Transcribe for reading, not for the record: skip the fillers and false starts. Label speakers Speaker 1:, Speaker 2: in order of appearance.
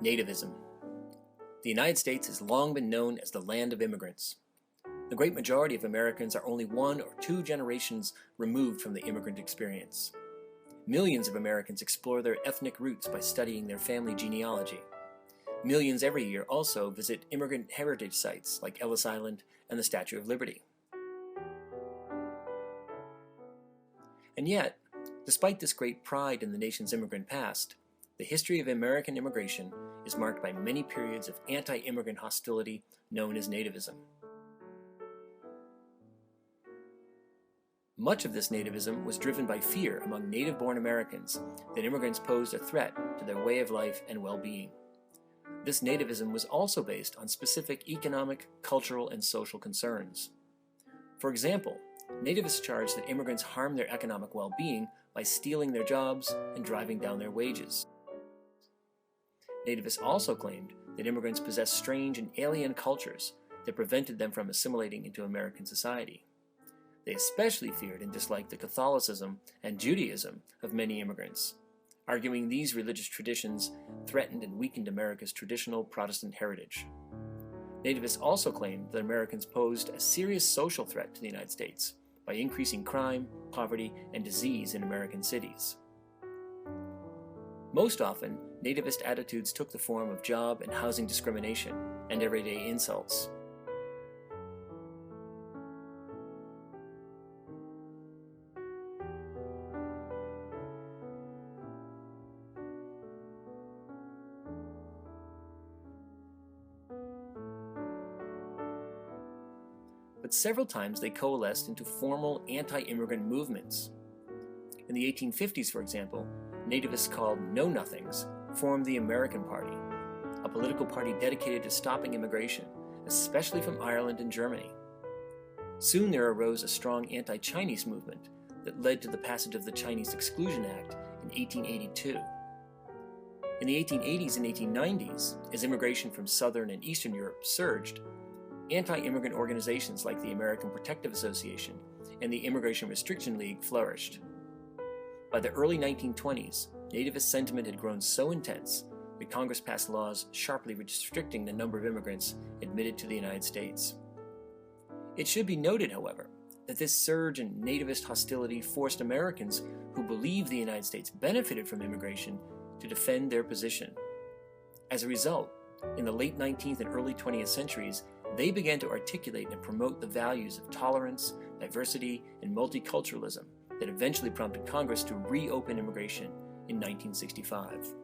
Speaker 1: Nativism. The United States has long been known as the land of immigrants. The great majority of Americans are only 1 or 2 generations removed from the immigrant experience. Millions of Americans explore their ethnic roots by studying their family genealogy. Millions every year also visit immigrant heritage sites like Ellis Island and the Statue of Liberty. And yet, despite this great pride in the nation's immigrant past, the history of American immigration is marked by many periods of anti-immigrant hostility known as Nativism. Much of this Nativism was driven by fear among native-born Americans that immigrants posed a threat to their way of life and well-being. This Nativism was also based on specific economic, cultural, and social concerns. For example, nativists charged that immigrants harm their economic well-being by stealing their jobs and driving down their wages. Nativists also claimed that immigrants possessed strange and alien cultures that prevented them from assimilating into American society. They especially feared and disliked the Catholicism and Judaism of many immigrants, arguing these religious traditions threatened and weakened America's traditional Protestant heritage. Nativists also claimed that Americans posed a serious social threat to the United States by increasing crime, poverty, and disease in American cities. Most often, nativist attitudes took the form of job and housing discrimination and everyday insults. But several times they coalesced into formal anti-immigrant movements. In the 1850s, for example, nativists called Know-Nothings formed the American Party, a political party dedicated to stopping immigration, especially from Ireland and Germany. Soon there arose a strong anti-Chinese movement that led to the passage of the Chinese Exclusion Act in 1882. In the 1880s and 1890s, as immigration from Southern and Eastern Europe surged, anti-immigrant organizations like the American Protective Association and the Immigration Restriction League flourished. By the early 1920s, nativist sentiment had grown so intense that Congress passed laws sharply restricting the number of immigrants admitted to the United States. It should be noted, however, that this surge in nativist hostility forced Americans who believed the United States benefited from immigration to defend their position. As a result, in the late 19th and early 20th centuries, they began to articulate and promote the values of tolerance, diversity, and multiculturalism that eventually prompted Congress to reopen immigration in 1965.